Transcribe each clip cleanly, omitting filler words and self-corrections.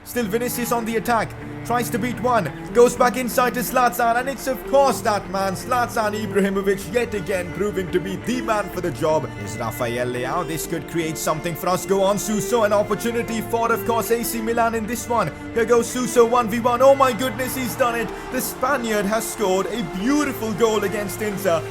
Still Vinicius on the attack. Tries to beat one. Goes back inside to Zlatan. And it's of course that man, Zlatan Ibrahimovic, yet again proving to be the man for the job. Is Rafael Leao. This could create something for us. Go on, Suso. An opportunity for, of course, AC Milan in this one. Here goes Suso 1v1. Oh my goodness, he's done it. The Spaniard has scored a beautiful goal against Inter.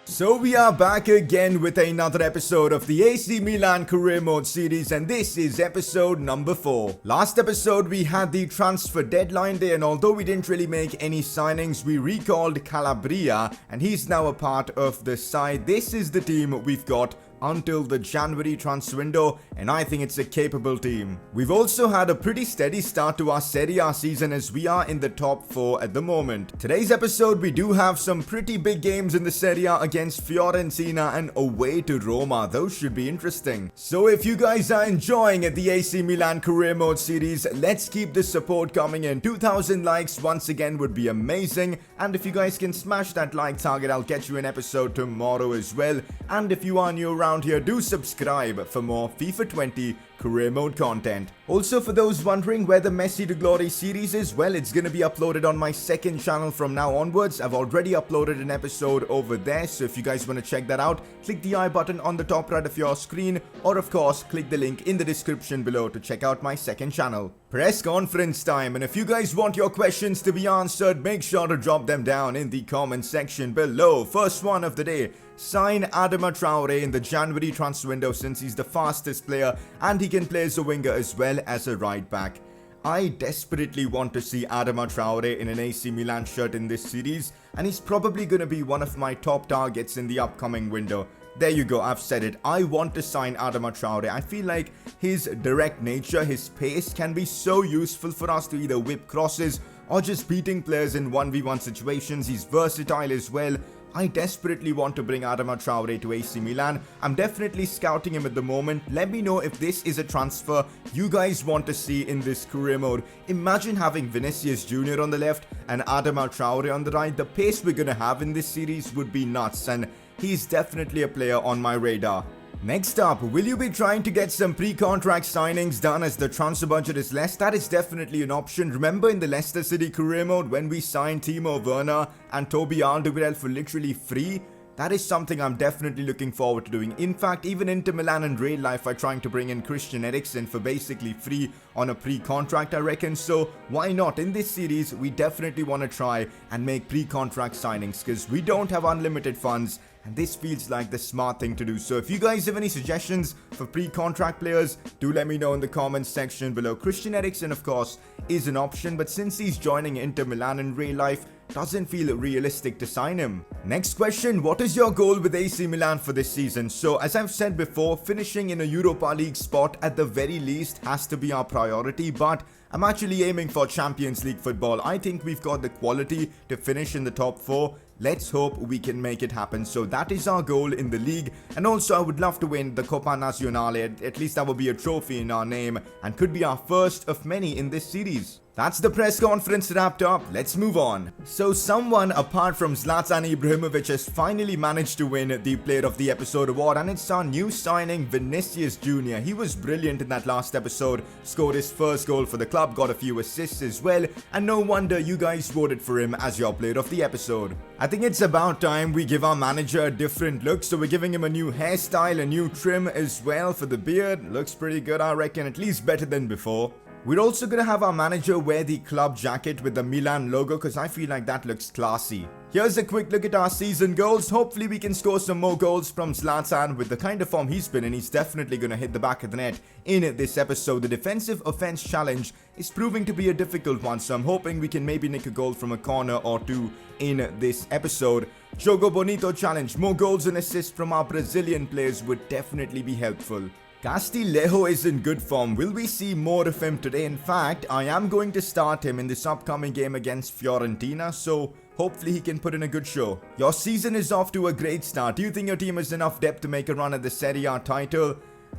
So we are back again with another episode of the AC Milan Career Mode series, and this is episode number 4. Last episode we had the transfer deadline day, and although we didn't really make any signings, we recalled Calabria and he's now a part of the side. This is the team we've got until the January transfer window, and I think it's a capable team. We've also had a pretty steady start to our Serie A season as we are in the top 4 at the moment. Today's episode we do have some pretty big games in the Serie A against Fiorentina and away to Roma. Those should be interesting. So if you guys are enjoying the AC Milan Career Mode series, let's keep the support coming in. 2,000 likes once again would be amazing, and if you guys can smash that like target, I'll get you an episode tomorrow as well. And if you are new around here, do subscribe for more FIFA 20 career mode content. Also, for those wondering where the Messi to Glory series is, well, it's going to be uploaded on my second channel from now onwards. I've already uploaded an episode over there, so if you guys want to check that out, click the I button on the top right of your screen, or of course click the link in the description below to check out my second channel. Press conference time, and if you guys want your questions to be answered, make sure to drop them down in the comment section below. First one of the day: sign ADAMA TRAORE in the January transfer window since he's the fastest player and he can play as a winger as well as a right back. I desperately want to see ADAMA TRAORE in an AC Milan shirt in this series, and he's probably going to be one of my top targets in the upcoming window. There you go, I've said it. I want to sign ADAMA TRAORE. I feel like his direct nature, his pace can be so useful for us to either whip crosses or just beating players in 1v1 situations. He's versatile as well. I desperately want to bring ADAMA TRAORE to AC Milan. I'm definitely scouting him at the moment. Let me know if this is a transfer you guys want to see in this career mode. Imagine having Vinicius Jr. on the left and ADAMA TRAORE on the right. The pace we're gonna have in this series would be nuts, and he's definitely a player on my radar. Next up, will you be trying to get some pre-contract signings done as the transfer budget is less? That is definitely an option. Remember in the Leicester City career mode when we signed Timo Werner and Toby Alderweireld for literally free? That is something I'm definitely looking forward to doing. In fact, even Inter Milan and real life are trying to bring in Christian Eriksen for basically free on a pre-contract, I reckon. So why not? In this series, we definitely want to try and make pre-contract signings because we don't have unlimited funds, and this feels like the smart thing to do. So if you guys have any suggestions for pre-contract players, do let me know in the comments section below. Christian Eriksen, of course, is an option, but since he's joining Inter Milan in real life, doesn't feel realistic to sign him. Next question: what is your goal with AC Milan for this season? So as I've said before, finishing in a Europa League spot at the very least has to be our priority, but I'm actually aiming for Champions League football. I think we've got the quality to finish in the top 4. Let's hope we can make it happen. So that is our goal in the league. And also I would love to win the Coppa Nazionale. At least that would be a trophy in our name and could be our first of many in this series. That's the press conference wrapped up. Let's move on. So someone apart from Zlatan Ibrahimovic has finally managed to win the Player of the Episode award, and it's our new signing Vinicius Jr. He was brilliant in that last episode, scored his first goal for the club, got a few assists as well, and no wonder you guys voted for him as your Player of the Episode. I think it's about time we give our manager a different look, so we're giving him a new hairstyle, a new trim as well for the beard. Looks pretty good, I reckon, at least better than before. We're also going to have our manager wear the club jacket with the Milan logo because I feel like that looks classy. Here's a quick look at our season goals. Hopefully we can score some more goals from Zlatan. With the kind of form he's been in, he's definitely going to hit the back of the net in this episode. The defensive offense challenge is proving to be a difficult one, so I'm hoping we can maybe nick a goal from a corner or two in this episode. Jogo Bonito challenge, more goals and assists from our Brazilian players would definitely be helpful. Castillejo is in good form. Will we see more of him today? In fact, I am going to start him in this upcoming game against Fiorentina, so hopefully he can put in a good show. Your season is off to a great start. Do you think your team has enough depth to make a run at the Serie A title?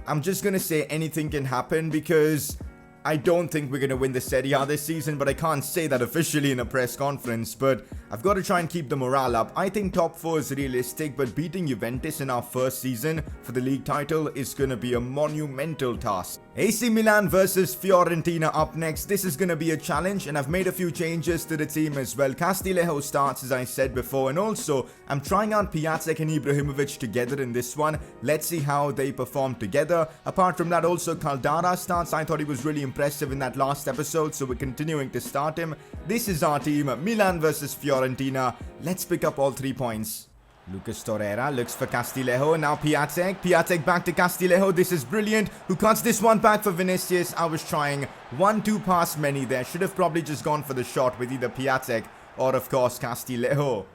I'm just going to say anything can happen because I don't think we're going to win the Serie A this season, but I can't say that officially in a press conference. But I've got to try and keep the morale up. I think top 4 is realistic, but beating Juventus in our first season for the league title is going to be a monumental task. AC Milan versus Fiorentina up next. This is going to be a challenge, and I've made a few changes to the team as well. Castillejo starts, as I said before, and also I'm trying out Piatek and Ibrahimovic together in this one. Let's see how they perform together. Apart from that, also Caldara starts. I thought he was really impressive in that last episode, so we're continuing to start him. This is our team, Milan versus Fiorentina. Let's pick up all 3 points. Lucas Torreira looks for Castillejo, now Piatek back to Castillejo. This is brilliant. Who cuts this one back for Vinicius? I was trying 1-2 past many there. Should have probably just gone for the shot with either Piatek or of course Castillejo.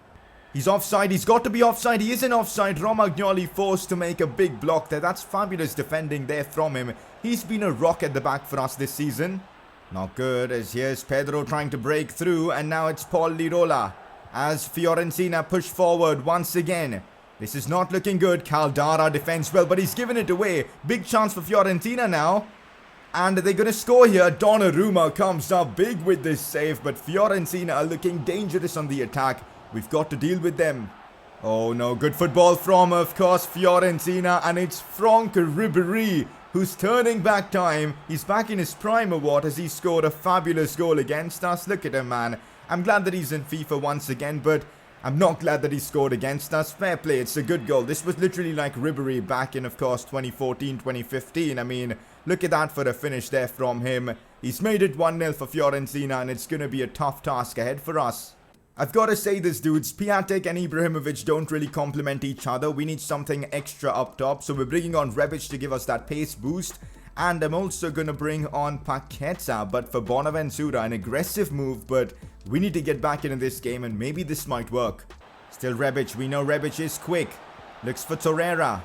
He's offside. He's got to be offside. He isn't offside. Romagnoli forced to make a big block there. That's fabulous defending there from him. He's been a rock at the back for us this season. Not good, as here's Pedro trying to break through, and now it's Paul Lirola as Fiorentina push forward once again. This is not looking good. Caldara defends well, but he's given it away. Big chance for Fiorentina now. And they're going to score here. Donnarumma comes up big with this save, but Fiorentina are looking dangerous on the attack. We've got to deal with them. Oh no, good football from, of course, Fiorentina, and it's Franck Ribéry who's turning back time. He's back in his prime award as he scored a fabulous goal against us. Look at him, man. I'm glad that he's in FIFA once again, but I'm not glad that he scored against us. Fair play, it's a good goal. This was literally like Ribéry back in, of course, 2014, 2015. I mean, look at that for a finish there from him. He's made it 1-0 for Fiorentina, and it's going to be a tough task ahead for us. I've got to say this, dudes. Piatek and Ibrahimovic don't really complement each other. We need something extra up top. So we're bringing on Rebic to give us that pace boost. And I'm also going to bring on Paqueta. But for Bonaventura, an aggressive move. But we need to get back into this game, and maybe this might work. Still Rebic. We know Rebic is quick. Looks for Torreira.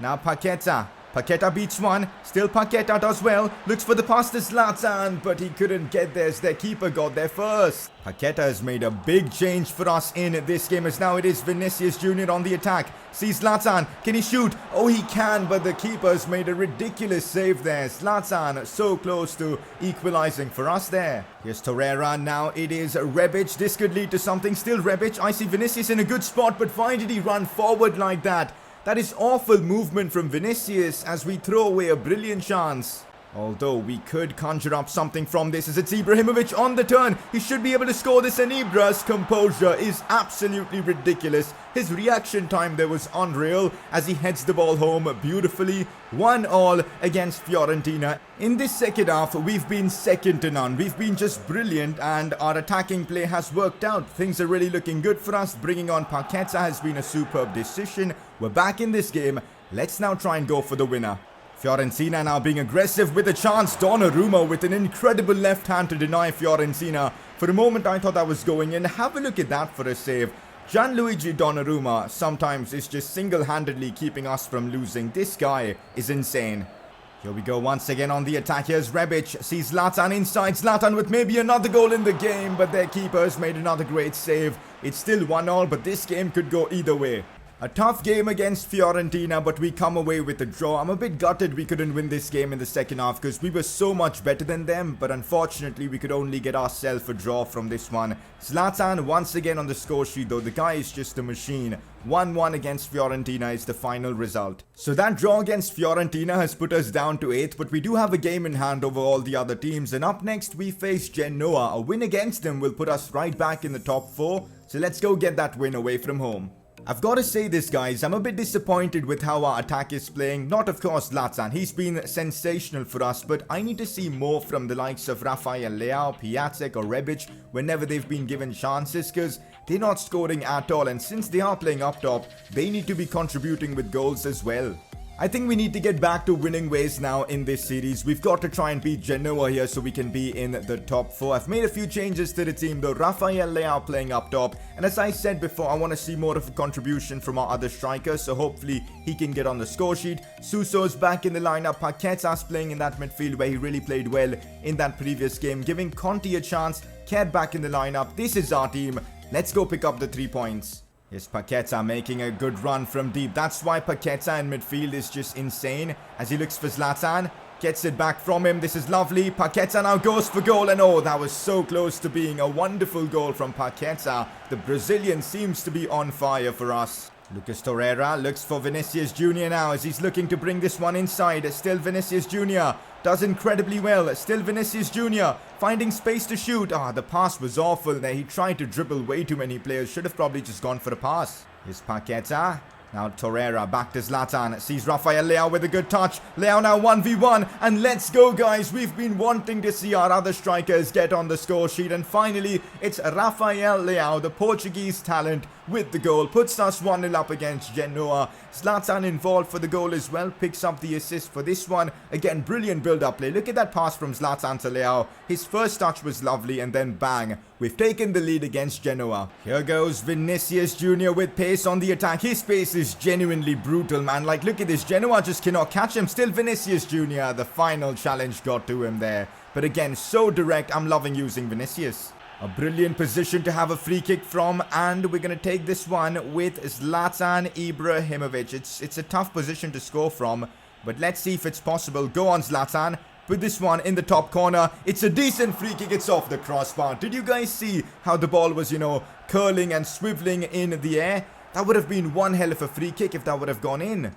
Now Paqueta. Paqueta beats one. Still Paqueta does well. Looks for the pass to Zlatan, but he couldn't get there as their keeper got there first. Paqueta has made a big change for us in this game, as now it is Vinicius Jr. on the attack. Sees Zlatan. Can he shoot? Oh, he can, but the keeper's made a ridiculous save there. Zlatan so close to equalizing for us there. Here's Torreira. Now it is Rebic. This could lead to something. Still Rebic. I see Vinicius in a good spot, but why did he run forward like that? That is awful movement from Vinicius as we throw away a brilliant chance. Although we could conjure up something from this as it's Ibrahimovic on the turn. He should be able to score this, and Ibra's composure is absolutely ridiculous. His reaction time there was unreal as he heads the ball home beautifully. 1-1 against Fiorentina. In this second half, we've been second to none. We've been just brilliant, and our attacking play has worked out. Things are really looking good for us. Bringing on Paqueta has been a superb decision. We're back in this game. Let's now try and go for the winner. Fiorentina now being aggressive with a chance. Donnarumma with an incredible left hand to deny Fiorentina. For a moment I thought that was going in. Have a look at that for a save. Gianluigi Donnarumma sometimes is just single-handedly keeping us from losing. This guy is insane. Here we go once again on the attack. Here's Rebic. Sees Zlatan inside. Zlatan with maybe another goal in the game, but their keeper has made another great save. It's still 1-1, but this game could go either way. A tough game against Fiorentina, but we come away with a draw. I'm a bit gutted we couldn't win this game in the second half because we were so much better than them, but unfortunately we could only get ourselves a draw from this one. Zlatan once again on the score sheet though. The guy is just a machine. 1-1 against Fiorentina is the final result. So that draw against Fiorentina has put us down to 8th, but we do have a game in hand over all the other teams, and up next we face Genoa. A win against them will put us right back in the top 4, so let's go get that win away from home. I've got to say this, guys, I'm a bit disappointed with how our attack is playing. Not, of course, Zlatan. He's been sensational for us, but I need to see more from the likes of Rafael Leao, Piatek or Rebic whenever they've been given chances, because they're not scoring at all, and since they are playing up top, they need to be contributing with goals as well. I think we need to get back to winning ways now in this series. We've got to try and beat Genoa here so we can be in the top 4. I've made a few changes to the team though. Rafael Leao playing up top. And as I said before, I want to see more of a contribution from our other strikers. So hopefully he can get on the score sheet. Suso's back in the lineup. Paqueta's playing in that midfield where he really played well in that previous game. Giving Conte a chance. Ked back in the lineup. This is our team. Let's go pick up the 3 points. Here's Paqueta making a good run from deep. That's why Paqueta in midfield is just insane as he looks for Zlatan. Gets it back from him. This is lovely. Paqueta now goes for goal. And oh, that was so close to being a wonderful goal from Paqueta. The Brazilian seems to be on fire for us. Lucas Torreira looks for Vinicius Jr. now as he's looking to bring this one inside. Still Vinicius Jr. does incredibly well. Still Vinicius Jr. finding space to shoot. The pass was awful there. He tried to dribble way too many players. Should have probably just gone for a pass. Here's Paqueta. Now Torreira back to Zlatan. Sees Rafael Leao with a good touch. Leao now 1v1. And let's go, guys. We've been wanting to see our other strikers get on the score sheet. And finally, it's Rafael Leao, the Portuguese talent, with the goal. Puts us 1-0 up against Genoa. Zlatan involved for the goal as well. Picks up the assist for this one. Again, brilliant build-up play. Look at that pass from Zlatan to Leao. His first touch was lovely and then bang. We've taken the lead against Genoa. Here goes Vinicius Jr. with pace on the attack. His pace is genuinely brutal, man. Like, look at this. Genoa just cannot catch him. Still Vinicius Jr. The final challenge got to him there. But again, so direct. I'm loving using Vinicius. A brilliant position to have a free kick from, and we're going to take this one with Zlatan Ibrahimovic. It's a tough position to score from, but let's see if it's possible. Go on, Zlatan. Put this one in the top corner. It's a decent free kick. It's off the crossbar. Did you guys see how the ball was, curling and swiveling in the air? That would have been one hell of a free kick if that would have gone in.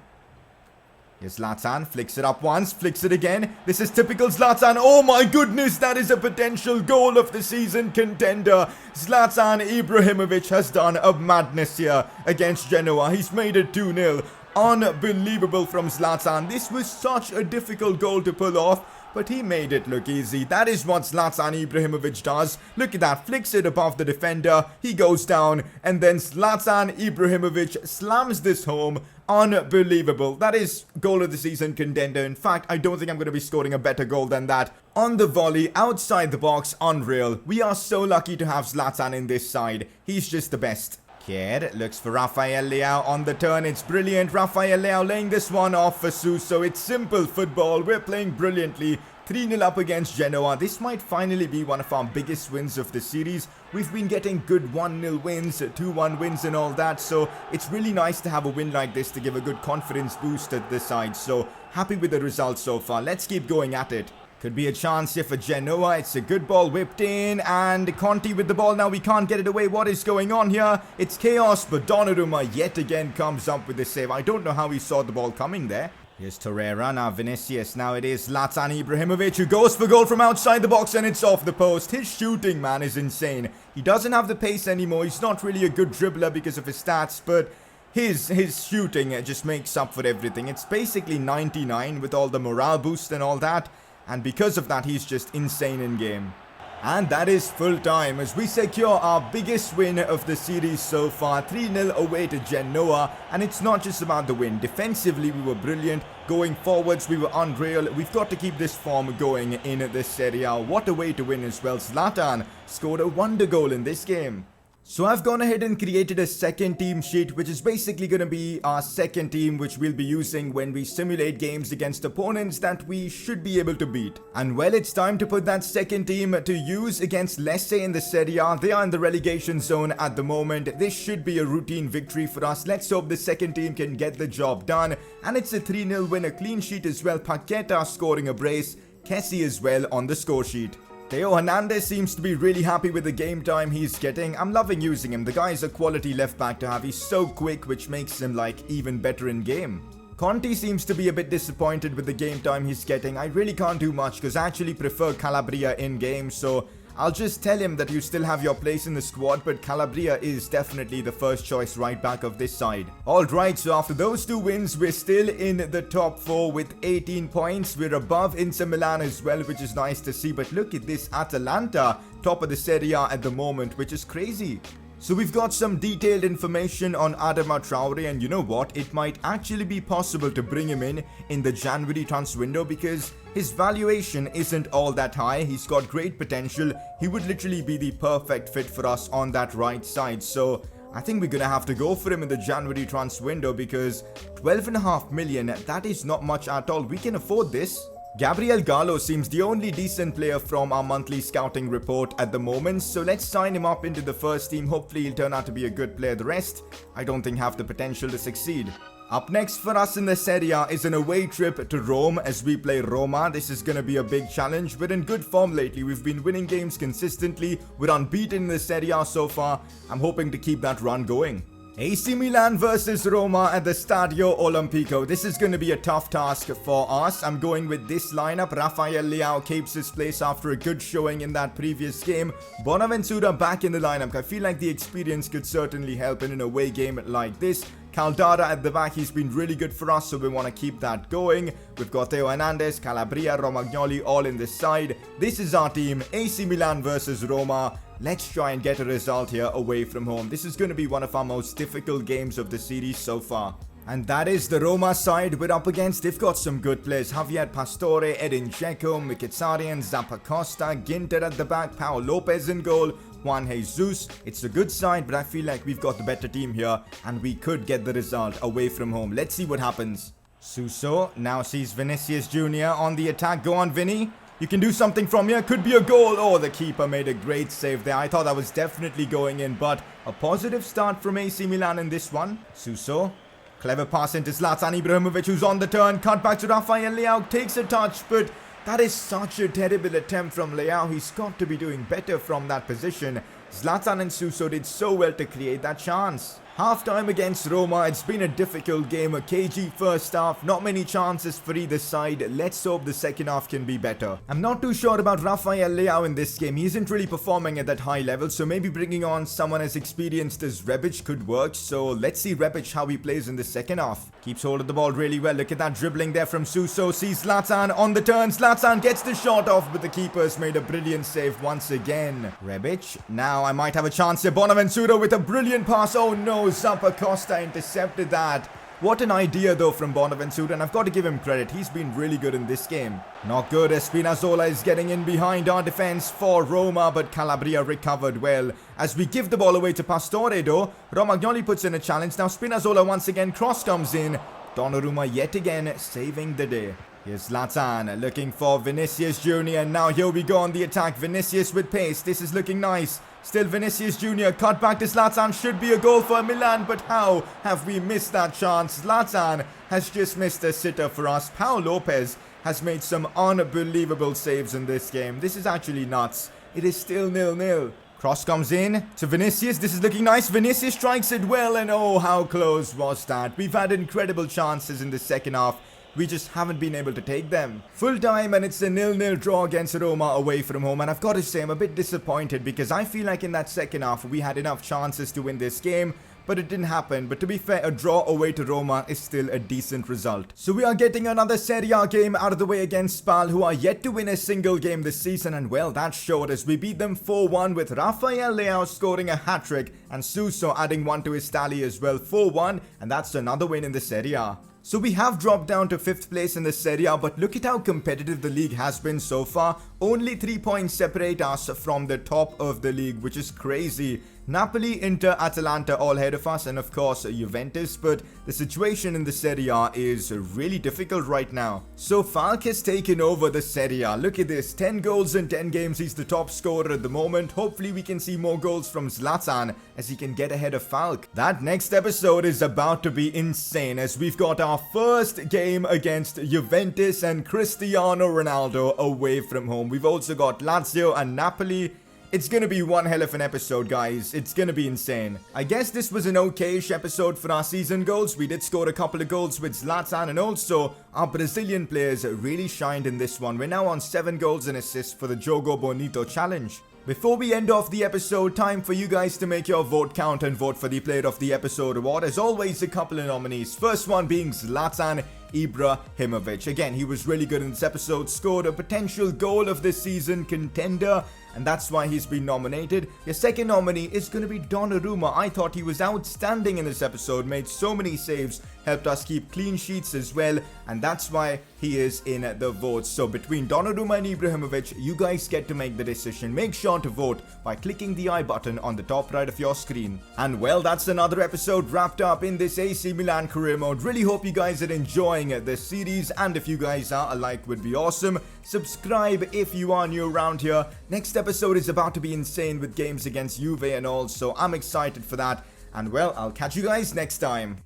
Here's Zlatan, flicks it up once, flicks it again. This is typical Zlatan. Oh my goodness, that is a potential goal of the season contender. Zlatan Ibrahimovic has done a madness here against Genoa. He's made it 2-0. Unbelievable from Zlatan. This was such a difficult goal to pull off, but he made it look easy. That is what Zlatan Ibrahimovic does. Look at that. Flicks it above the defender. He goes down. And then Zlatan Ibrahimovic slams this home. Unbelievable. That is goal of the season contender. In fact, I don't think I'm going to be scoring a better goal than that. On the volley, outside the box, unreal. We are so lucky to have Zlatan in this side. He's just the best. Kier looks for Rafael Leao on the turn. It's brilliant. Rafael Leao laying this one off for Suso. It's simple football. We're playing brilliantly. 3-0 up against Genoa. This might finally be one of our biggest wins of the series. We've been getting good 1-0 wins, 2-1 wins and all that. So it's really nice to have a win like this to give a good confidence boost at this side. So happy with the results so far. Let's keep going at it. Could be a chance here for Genoa. It's a good ball whipped in. And Conte with the ball now. We can't get it away. What is going on here? It's chaos. But Donnarumma yet again comes up with the save. I don't know how he saw the ball coming there. Here's Torreira. Now Vinicius. Now it is Zlatan Ibrahimovic who goes for goal from outside the box. And it's off the post. His shooting, man, is insane. He doesn't have the pace anymore. He's not really a good dribbler because of his stats. But his shooting just makes up for everything. It's basically 99 with all the morale boost and all that. And because of that, he's just insane in game. And that is full time as we secure our biggest win of the series so far. 3-0 away to Genoa. And it's not just about the win. Defensively, we were brilliant. Going forwards, we were unreal. We've got to keep this form going in this Serie A. What a way to win as well. Zlatan scored a wonder goal in this game. So I've gone ahead and created a second team sheet, which is basically going to be our second team, which we'll be using when we simulate games against opponents that we should be able to beat. And well, it's time to put that second team to use against Lecce in the Serie A. They are in the relegation zone at the moment. This should be a routine victory for us. Let's hope the second team can get the job done. And it's a 3-0 win, a clean sheet as well. Paqueta scoring a brace. Kessie as well on the score sheet. Theo Hernandez seems to be really happy with the game time he's getting. I'm loving using him. The guy is a quality left back to have. He's so quick, which makes him like even better in game. Conte seems to be a bit disappointed with the game time he's getting. I really can't do much because I actually prefer Calabria in game. So I'll just tell him that you still have your place in the squad, but Calabria is definitely the first choice right back of this side. Alright, so after those two wins, we're still in the top 4 with 18 points. We're above Inter Milan as well, which is nice to see. But look at this, Atalanta, top of the Serie A at the moment, which is crazy. So we've got some detailed information on ADAMA TRAORE, and you know what? It might actually be possible to bring him in the January transfer window because his valuation isn't all that high. He's got great potential. He would literally be the perfect fit for us on that right side. So I think we're going to have to go for him in the January transfer window because 12.5 million, that is not much at all. We can afford this. Gabriel Gallo seems the only decent player from our monthly scouting report at the moment, so let's sign him up into the first team. Hopefully he'll turn out to be a good player. The rest, I don't think have the potential to succeed. Up next for us in the Serie A is an away trip to Rome as we play Roma. This is going to be a big challenge. We're in good form lately. We've been winning games consistently. We're unbeaten in the Serie A so far. I'm hoping to keep that run going. AC Milan versus Roma at the Stadio Olimpico. This is going to be a tough task for us. I'm going with this lineup. Rafael Leao keeps his place after a good showing in that previous game. Bonaventura back in the lineup. I feel like the experience could certainly help in an away game like this. Caldara at the back, he's been really good for us, so we want to keep that going. We've got Theo Hernandez, Calabria, Romagnoli all in this side. This is our team, AC Milan versus Roma. Let's try and get a result here away from home. This is going to be one of our most difficult games of the series so far. And that is the Roma side we're up against. They've got some good players. Javier Pastore, Edin Dzeko, Mkhitaryan, Zappacosta, Ginter at the back, Pau Lopez in goal, Juan Jesus. It's a good side, but I feel like we've got the better team here and we could get the result away from home. Let's see what happens. Suso now sees Vinicius Jr. on the attack. Go on, Vinny. You can do something from here. Could be a goal. Oh, the keeper made a great save there. I thought that was definitely going in, but a positive start from AC Milan in this one. Suso. Clever pass into Zlatan Ibrahimovic, who's on the turn. Cut back to Rafael Leao. Takes a touch, but that is such a terrible attempt from Leao. He's got to be doing better from that position. Zlatan and Suso did so well to create that chance. Half-time against Roma. It's been a difficult game. A cagey first half. Not many chances for either side. Let's hope the second half can be better. I'm not too sure about Rafael Leao in this game. He isn't really performing at that high level. So maybe bringing on someone as experienced as Rebic could work. So let's see Rebic how he plays in the second half. Keeps hold of the ball really well. Look at that dribbling there from Suso. Sees Zlatan on the turn. Zlatan gets the shot off, but the keeper's made a brilliant save once again. Rebic. Now I might have a chance here. Bonaventura with a brilliant pass. Oh no. Zappacosta intercepted that. What an idea though from Bonaventura, and I've got to give him credit. He's been really good in this game. Not good as Spinazzola is getting in behind our defense for Roma, but Calabria recovered well. As we give the ball away to Pastore though, Romagnoli puts in a challenge. Now Spinazzola once again, cross comes in. Donnarumma yet again saving the day. Here's Zlatan looking for Vinicius Jr. Now here we go on the attack. Vinicius with pace. This is looking nice. Still Vinicius Jr. cut back to Zlatan. Should be a goal for Milan, but how have we missed that chance? Zlatan has just missed a sitter for us. Pau Lopez has made some unbelievable saves in this game. This is actually nuts. It is still 0-0. Cross comes in to Vinicius. This is looking nice. Vinicius strikes it well, and oh, how close was that? We've had incredible chances in the second half. We just haven't been able to take them. Full time and it's a 0-0 draw against Roma away from home. And I've got to say I'm a bit disappointed because I feel like in that second half we had enough chances to win this game. But it didn't happen. But to be fair, a draw away to Roma is still a decent result. So we are getting another Serie A game out of the way against Spal, who are yet to win a single game this season. And well, that showed us. We beat them 4-1 with Rafael Leao scoring a hat-trick and Suso adding one to his tally as well. 4-1, and that's another win in the Serie A. So we have dropped down to 5th place in the Serie A, but look at how competitive the league has been so far. Only 3 points separate us from the top of the league, which is crazy. Napoli, Inter, Atalanta all ahead of us, and of course Juventus, but the situation in the Serie A is really difficult right now. So Falk has taken over the Serie A. Look at this, 10 goals in 10 games. He's the top scorer at the moment. Hopefully we can see more goals from Zlatan as he can get ahead of Falk. That next episode is about to be insane as we've got our first game against Juventus and Cristiano Ronaldo away from home. We've also got Lazio and Napoli. It's gonna be one hell of an episode, guys. It's gonna be insane. I guess this was an okay-ish episode for our season goals. We did score a couple of goals with Zlatan, and also our Brazilian players really shined in this one. We're now on 7 goals and assists for the Jogo Bonito challenge. Before we end off the episode, time for you guys to make your vote count and vote for the Player of the Episode award. As always, a couple of nominees. First one being Zlatan Ibrahimovic. Again, he was really good in this episode, scored a potential goal of the season contender, and that's why he's been nominated. Your second nominee is going to be Donnarumma. I thought he was outstanding in this episode, made so many saves, helped us keep clean sheets as well, and that's why he is in the votes. So between Donnarumma and Ibrahimovic, you guys get to make the decision. Make sure to vote by clicking the I button on the top right of your screen. And well, that's another episode wrapped up in this AC Milan career mode. Really hope you guys are enjoying this series, and if you guys are, a like would be awesome. Subscribe if you are new around here. Next episode is about to be insane with games against Juve and all, so I'm excited for that. And well, I'll catch you guys next time.